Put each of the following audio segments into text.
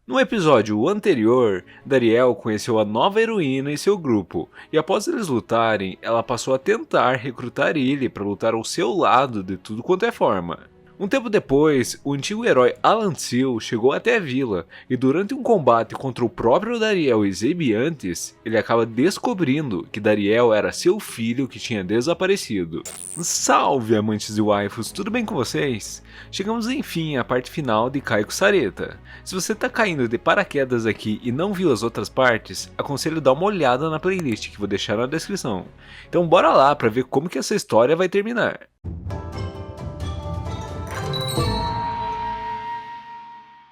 No episódio anterior, Dariel conheceu a nova heroína e seu grupo, e após eles lutarem, ela passou a tentar recrutar ele para lutar ao seu lado de tudo quanto é forma. Um tempo depois, o antigo herói Alan Seal chegou até a vila, e durante um combate contra o próprio Dariel e Zebiantes, ele acaba descobrindo que Dariel era seu filho que tinha desaparecido. Salve, amantes de waifus, tudo bem com vocês? Chegamos enfim à parte final de Kaiko Sareta. Se você tá caindo de paraquedas aqui e não viu as outras partes, aconselho dar uma olhada na playlist que vou deixar na descrição. Então bora lá para ver como que essa história vai terminar.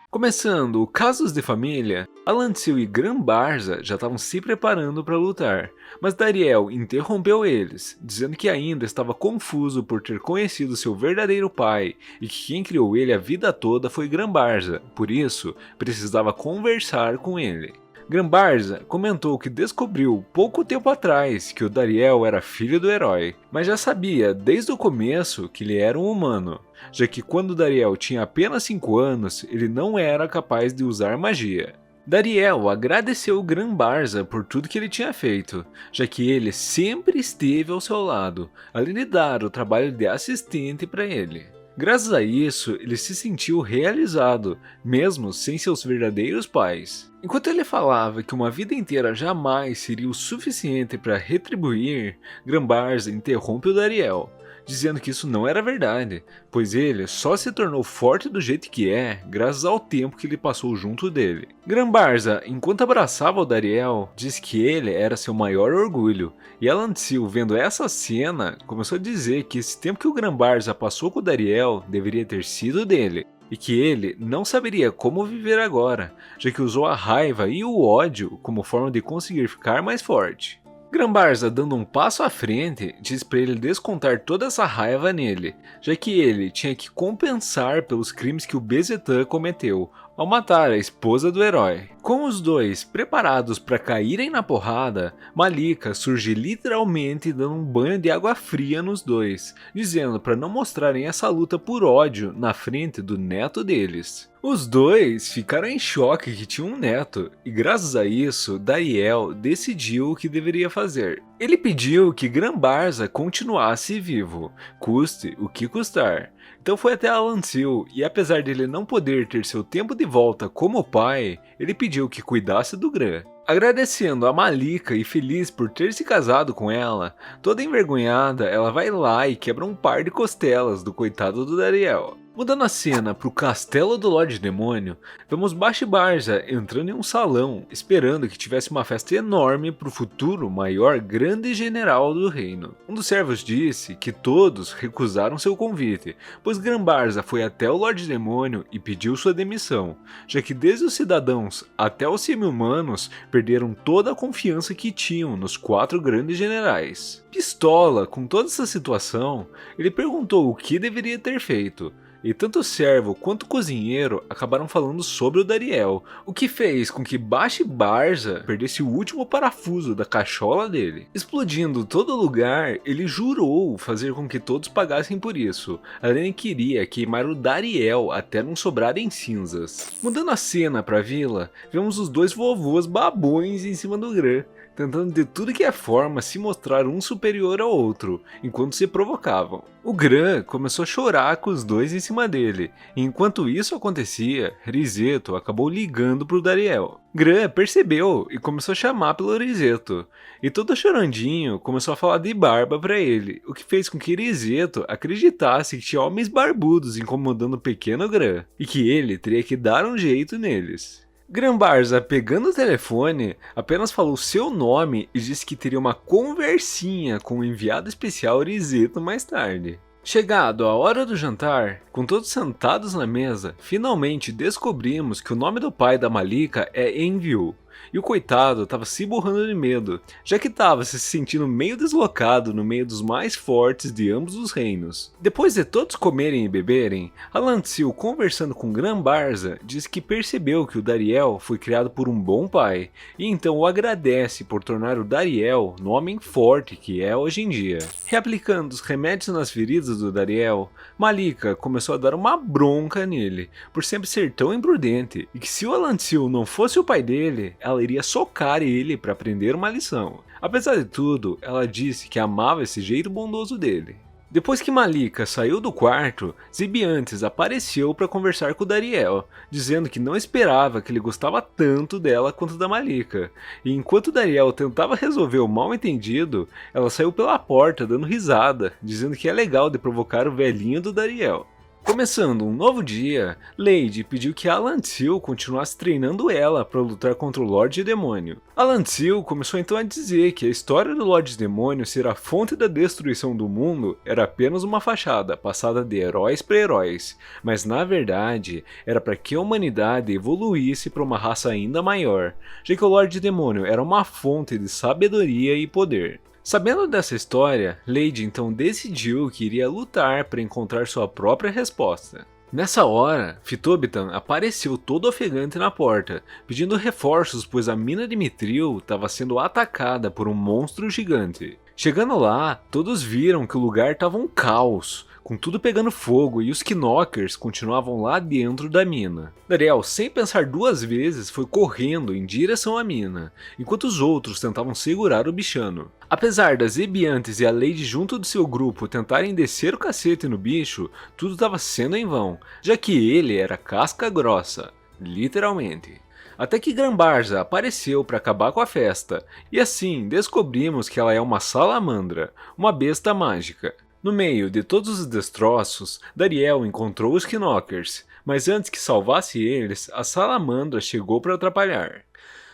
Começando Casos de Família, Alan Seal e Gran Barza já estavam se preparando para lutar, mas Dariel interrompeu eles, dizendo que ainda estava confuso por ter conhecido seu verdadeiro pai e que quem criou ele a vida toda foi Gran Barza, por isso precisava conversar com ele. Gran Barza comentou que descobriu pouco tempo atrás que o Dariel era filho do herói, mas já sabia desde o começo que ele era um humano, já que quando Dariel tinha apenas 5 anos, ele não era capaz de usar magia. Dariel agradeceu Gran Barza por tudo que ele tinha feito, já que ele sempre esteve ao seu lado, além de dar o trabalho de assistente para ele. Graças a isso, ele se sentiu realizado, mesmo sem seus verdadeiros pais. Enquanto ele falava que uma vida inteira jamais seria o suficiente para retribuir, Gran Barza interrompe o Dariel, dizendo que isso não era verdade, pois ele só se tornou forte do jeito que é graças ao tempo que ele passou junto dele. Gran Barza, enquanto abraçava o Dariel, disse que ele era seu maior orgulho, e Alan Seal, vendo essa cena, começou a dizer que esse tempo que o Gran Barza passou com o Dariel deveria ter sido dele, e que ele não saberia como viver agora, já que usou a raiva e o ódio como forma de conseguir ficar mais forte. Gran Barza, dando um passo à frente, diz para ele descontar toda essa raiva nele, já que ele tinha que compensar pelos crimes que o Bezetan cometeu ao matar a esposa do herói. Com os dois preparados para caírem na porrada, Malika surge literalmente dando um banho de água fria nos dois, dizendo para não mostrarem essa luta por ódio na frente do neto deles. Os dois ficaram em choque que tinham um neto, e graças a isso, Dariel decidiu o que deveria fazer. Ele pediu que Gran Barza continuasse vivo, custe o que custar. Então foi até Alan Seal, e apesar dele não poder ter seu tempo de volta como pai, ele pediu que cuidasse do Gran. Agradecendo a Malika e feliz por ter se casado com ela, toda envergonhada, ela vai lá e quebra um par de costelas do coitado do Dariel. Mudando a cena para o castelo do Lorde Demônio, vemos Bashi Barza entrando em um salão, esperando que tivesse uma festa enorme para o futuro maior grande general do reino. Um dos servos disse que todos recusaram seu convite, pois Gran Barza foi até o Lorde Demônio e pediu sua demissão, já que desde os cidadãos até os semi-humanos perderam toda a confiança que tinham nos 4 grandes generais. Pistola com toda essa situação, ele perguntou o que deveria ter feito. E tanto o servo quanto o cozinheiro acabaram falando sobre o Dariel, o que fez com que Bashi Barza perdesse o último parafuso da cachola dele. Explodindo todo lugar, ele jurou fazer com que todos pagassem por isso, além de queria queimar o Dariel até não sobrar em cinzas. Mudando a cena para a vila, vemos os dois vovôs babões em cima do Gran, tentando de tudo que é forma se mostrar um superior ao outro, enquanto se provocavam. O Gran começou a chorar com os dois em cima dele, e enquanto isso acontecia, Rizeto acabou ligando para o Dariel. Gran percebeu e começou a chamar pelo Rizeto, e todo chorandinho começou a falar de barba para ele, o que fez com que Rizeto acreditasse que tinha homens barbudos incomodando o pequeno Gran, e que ele teria que dar um jeito neles. Gran Barza, pegando o telefone, apenas falou seu nome e disse que teria uma conversinha com o enviado especial Rizeto mais tarde. Chegado a hora do jantar, com todos sentados na mesa, finalmente descobrimos que o nome do pai da Malika é Enviu, e o coitado estava se borrando de medo, já que estava se sentindo meio deslocado no meio dos mais fortes de ambos os reinos. Depois de todos comerem e beberem, Alantil, conversando com Grambarza, diz que percebeu que o Dariel foi criado por um bom pai, e então o agradece por tornar o Dariel no homem forte que é hoje em dia. Reaplicando os remédios nas feridas do Dariel, Malika começou a dar uma bronca nele, por sempre ser tão imprudente, e que se o Alantil não fosse o pai dele, ela iria socar ele para aprender uma lição. Apesar de tudo, ela disse que amava esse jeito bondoso dele. Depois que Malika saiu do quarto, Zibiantes apareceu para conversar com o Dariel, dizendo que não esperava que ele gostava tanto dela quanto da Malika. E enquanto Dariel tentava resolver o mal-entendido, ela saiu pela porta dando risada, dizendo que é legal de provocar o velhinho do Dariel. Começando um novo dia, Lady pediu que Alantil continuasse treinando ela para lutar contra o Lorde Demônio. Alantil começou então a dizer que a história do Lorde Demônio ser a fonte da destruição do mundo era apenas uma fachada passada de heróis para heróis, mas na verdade era para que a humanidade evoluísse para uma raça ainda maior, já que o Lorde Demônio era uma fonte de sabedoria e poder. Sabendo dessa história, Lady então decidiu que iria lutar para encontrar sua própria resposta. Nessa hora, Fitobitan apareceu todo ofegante na porta, pedindo reforços pois a mina de Mithril estava sendo atacada por um monstro gigante. Chegando lá, todos viram que o lugar estava um caos, com tudo pegando fogo e os Knockers continuavam lá dentro da mina. Dariel, sem pensar duas vezes, foi correndo em direção à mina, enquanto os outros tentavam segurar o bichano. Apesar das Ebiantes e a Lady junto do seu grupo tentarem descer o cacete no bicho, tudo estava sendo em vão, já que ele era casca grossa, literalmente. Até que Grambarza apareceu para acabar com a festa, e assim descobrimos que ela é uma salamandra, uma besta mágica. No meio de todos os destroços, Dariel encontrou os Knockers, mas antes que salvasse eles, a salamandra chegou para atrapalhar.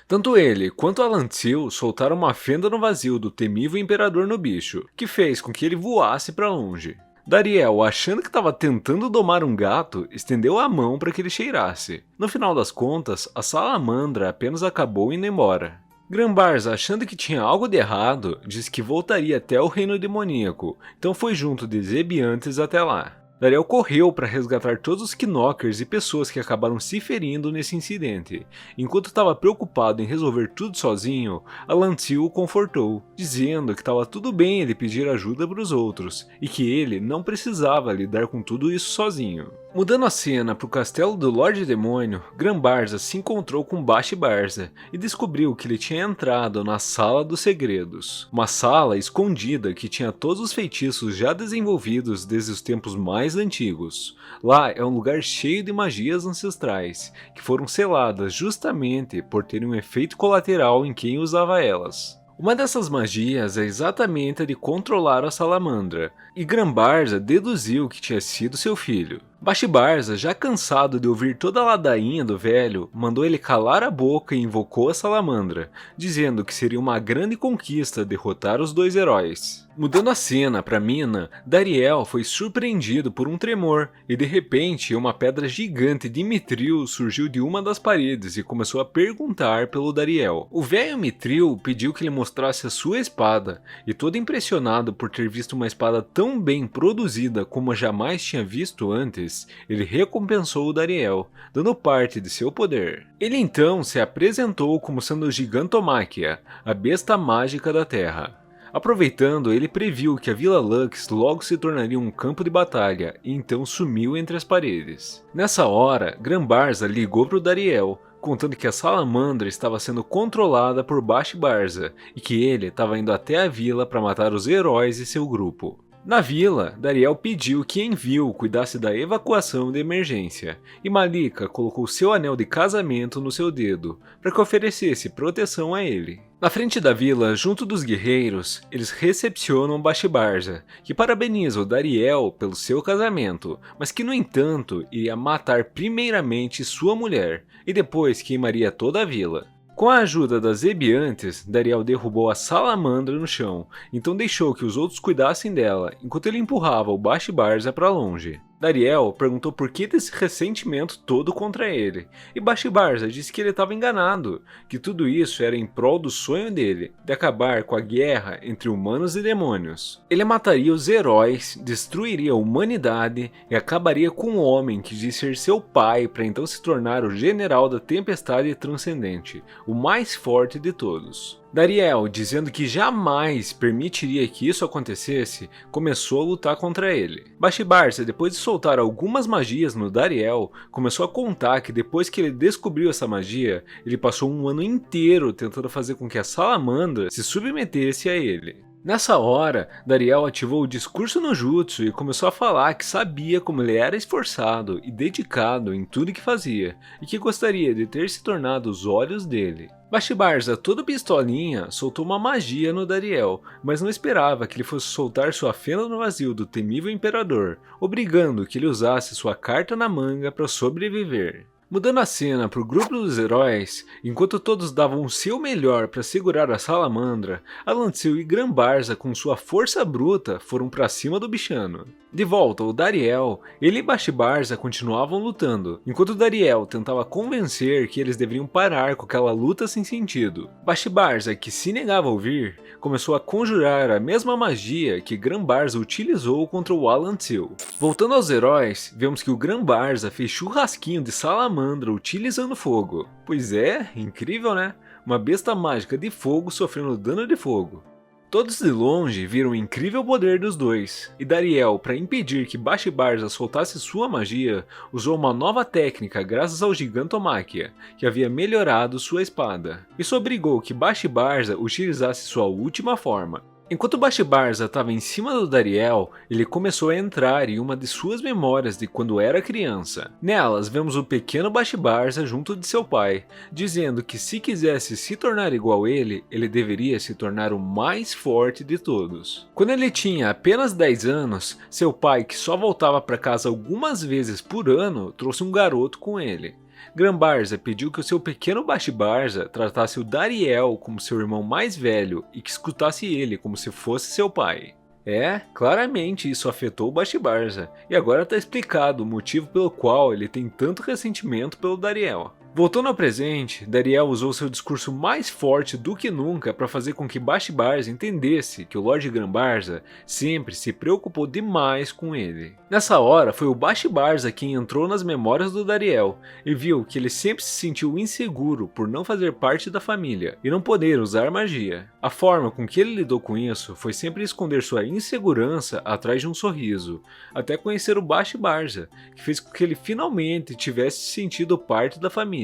Tanto ele quanto Alantil soltaram uma fenda no vazio do temível imperador no bicho, que fez com que ele voasse para longe. Dariel, achando que estava tentando domar um gato, estendeu a mão para que ele cheirasse. No final das contas, a salamandra apenas acabou indo embora. Grambarza, achando que tinha algo de errado, disse que voltaria até o reino demoníaco, então foi junto de Zebiantes até lá. Dariel correu para resgatar todos os Knockers e pessoas que acabaram se ferindo nesse incidente. Enquanto estava preocupado em resolver tudo sozinho, Alantil o confortou, dizendo que estava tudo bem ele pedir ajuda para os outros, e que ele não precisava lidar com tudo isso sozinho. Mudando a cena para o castelo do Lorde Demônio, Grambarza se encontrou com Bashi-Barza e descobriu que ele tinha entrado na Sala dos Segredos, uma sala escondida que tinha todos os feitiços já desenvolvidos desde os tempos mais antigos. Lá é um lugar cheio de magias ancestrais, que foram seladas justamente por terem um efeito colateral em quem usava elas. Uma dessas magias é exatamente a de controlar a salamandra, e Grambarza deduziu que tinha sido seu filho. Bashi-Barza, já cansado de ouvir toda a ladainha do velho, mandou ele calar a boca e invocou a salamandra, dizendo que seria uma grande conquista derrotar os dois heróis. Mudando a cena para Mina, Dariel foi surpreendido por um tremor, e de repente uma pedra gigante de Mithril surgiu de uma das paredes e começou a perguntar pelo Dariel. O velho Mithril pediu que ele mostrasse a sua espada, e todo impressionado por ter visto uma espada tão bem produzida como jamais tinha visto antes, ele recompensou o Dariel, dando parte de seu poder. Ele então se apresentou como sendo o Gigantomáquia, a besta mágica da Terra. Aproveitando, ele previu que a Vila Lux logo se tornaria um campo de batalha e então sumiu entre as paredes. Nessa hora, Grambarza ligou para o Dariel, contando que a salamandra estava sendo controlada por Bashi-Barza e que ele estava indo até a vila para matar os heróis e seu grupo. Na vila, Dariel pediu que Envil cuidasse da evacuação de emergência, e Malika colocou seu anel de casamento no seu dedo, para que oferecesse proteção a ele. Na frente da vila, junto dos guerreiros, eles recepcionam Bashi-Barza, que parabeniza o Dariel pelo seu casamento, mas que no entanto iria matar primeiramente sua mulher, e depois queimaria toda a vila. Com a ajuda das Ebiantes, Dariel derrubou a salamandra no chão, então deixou que os outros cuidassem dela, enquanto ele empurrava o Bashi-Barza para longe. Dariel perguntou por que desse ressentimento todo contra ele, e Bashi-Barza disse que ele estava enganado, que tudo isso era em prol do sonho dele, de acabar com a guerra entre humanos e demônios. Ele mataria os heróis, destruiria a humanidade e acabaria com o homem que disse ser seu pai para então se tornar o general da tempestade transcendente, o mais forte de todos. Dariel, dizendo que jamais permitiria que isso acontecesse, começou a lutar contra ele. Bashi-Barza, depois de soltar algumas magias no Dariel, começou a contar que depois que ele descobriu essa magia, ele passou um ano inteiro tentando fazer com que a salamandra se submetesse a ele. Nessa hora, Dariel ativou o discurso no jutsu e começou a falar que sabia como ele era esforçado e dedicado em tudo que fazia, e que gostaria de ter se tornado os olhos dele. Bashi-Barza, todo pistolinha, soltou uma magia no Dariel, mas não esperava que ele fosse soltar sua fenda no vazio do temível imperador, obrigando que ele usasse sua carta na manga para sobreviver. Mudando a cena para o grupo dos heróis, enquanto todos davam o seu melhor para segurar a salamandra, Alantil e Grambarza com sua força bruta foram para cima do bichano. De volta ao Dariel, ele e Bashi-Barza continuavam lutando, enquanto Dariel tentava convencer que eles deveriam parar com aquela luta sem sentido. Bashi-Barza, que se negava a ouvir, começou a conjurar a mesma magia que Grambarza utilizou contra o Alantil. Voltando aos heróis, vemos que o Grambarza fez churrasquinho de salamandra utilizando fogo. Pois é, incrível, né? Uma besta mágica de fogo sofrendo dano de fogo. Todos de longe viram o incrível poder dos dois, e Dariel, para impedir que Bashi-Barza soltasse sua magia, usou uma nova técnica graças ao Gigantomachia, que havia melhorado sua espada. Isso obrigou que Bashi-Barza utilizasse sua última forma. Enquanto Bashi-Barza estava em cima do Dariel, ele começou a entrar em uma de suas memórias de quando era criança. Nelas, vemos o pequeno Bashi-Barza junto de seu pai, dizendo que se quisesse se tornar igual ele deveria se tornar o mais forte de todos. Quando ele tinha apenas 10 anos, seu pai, que só voltava para casa algumas vezes por ano, trouxe um garoto com ele. Grambarza pediu que o seu pequeno Bashi-Barza tratasse o Dariel como seu irmão mais velho e que escutasse ele como se fosse seu pai. Claramente isso afetou o Bashi-Barza, e agora está explicado o motivo pelo qual ele tem tanto ressentimento pelo Dariel. Voltando ao presente, Dariel usou seu discurso mais forte do que nunca para fazer com que Bashi-Barza entendesse que o Lorde Grambarza sempre se preocupou demais com ele. Nessa hora, foi o Bashi-Barza quem entrou nas memórias do Dariel e viu que ele sempre se sentiu inseguro por não fazer parte da família e não poder usar magia. A forma com que ele lidou com isso foi sempre esconder sua insegurança atrás de um sorriso, até conhecer o Bashi-Barza, que fez com que ele finalmente tivesse sentido parte da família.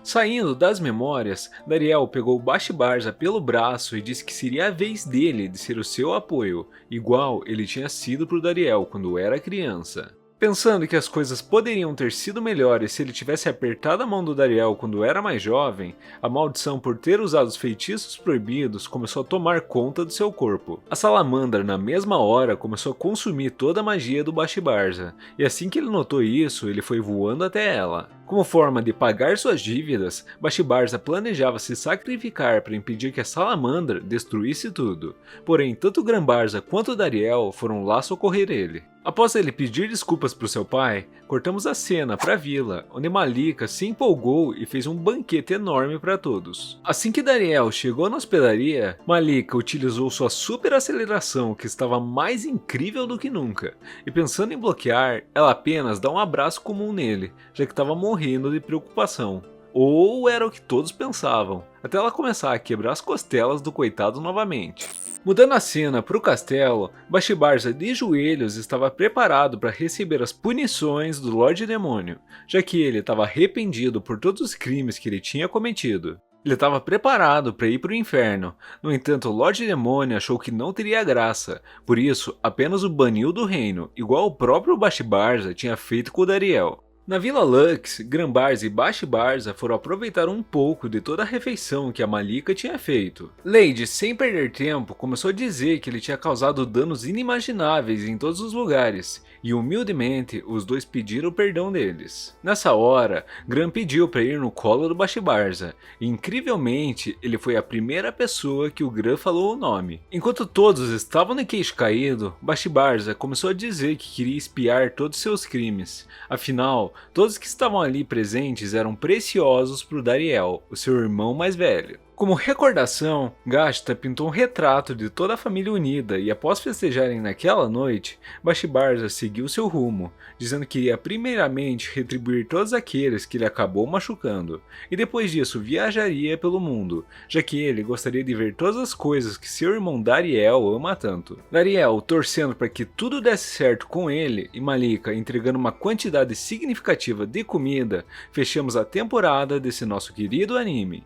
Saindo das memórias, Dariel pegou Bashi-Barza pelo braço e disse que seria a vez dele de ser o seu apoio, igual ele tinha sido para o Dariel quando era criança. Pensando que as coisas poderiam ter sido melhores se ele tivesse apertado a mão do Dariel quando era mais jovem, a maldição por ter usado os feitiços proibidos começou a tomar conta do seu corpo. A salamandra na mesma hora começou a consumir toda a magia do Bashi-Barza, e assim que ele notou isso, ele foi voando até ela. Como forma de pagar suas dívidas, Bashi-Barza planejava se sacrificar para impedir que a salamandra destruísse tudo, porém tanto Grambarza quanto Dariel foram lá socorrer ele. Após ele pedir desculpas para o seu pai, cortamos a cena para a vila, onde Malika se empolgou e fez um banquete enorme para todos. Assim que Dariel chegou na hospedaria, Malika utilizou sua super aceleração, que estava mais incrível do que nunca, e pensando em bloquear, ela apenas dá um abraço comum nele, já que estava morrendo de preocupação. Ou era o que todos pensavam, até ela começar a quebrar as costelas do coitado novamente. Mudando a cena para o castelo, Bashi-Barza de joelhos estava preparado para receber as punições do Lorde Demônio, já que ele estava arrependido por todos os crimes que ele tinha cometido. Ele estava preparado para ir para o inferno, no entanto o Lorde Demônio achou que não teria graça, por isso apenas o baniu do reino, igual o próprio Bashi-Barza tinha feito com o Dariel. Na Vila Lux, Grambarza e Bashi-Barza foram aproveitar um pouco de toda a refeição que a Malika tinha feito. Lady, sem perder tempo, começou a dizer que ele tinha causado danos inimagináveis em todos os lugares, e humildemente os dois pediram perdão deles. Nessa hora, Gram pediu para ir no colo do Bashi-Barza, e incrivelmente ele foi a primeira pessoa que o Gram falou o nome. Enquanto todos estavam de queixo caído, Bashi-Barza começou a dizer que queria espiar todos seus crimes. Afinal, todos que estavam ali presentes eram preciosos para o Dariel, o seu irmão mais velho. Como recordação, Gashta pintou um retrato de toda a família unida e após festejarem naquela noite, Bashi-Barza seguiu seu rumo, dizendo que iria primeiramente retribuir todos aqueles que ele acabou machucando, e depois disso viajaria pelo mundo, já que ele gostaria de ver todas as coisas que seu irmão Dariel ama tanto. Dariel torcendo para que tudo desse certo com ele e Malika entregando uma quantidade significativa de comida, fechamos a temporada desse nosso querido anime.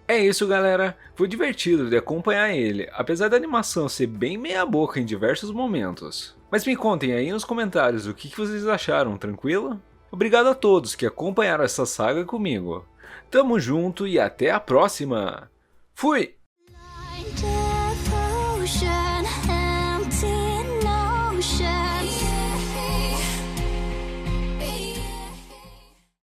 É isso, galera, foi divertido de acompanhar ele, apesar da animação ser bem meia boca em diversos momentos. Mas me contem aí nos comentários o que vocês acharam, tranquilo? Obrigado a todos que acompanharam essa saga comigo. Tamo junto e até a próxima! Fui!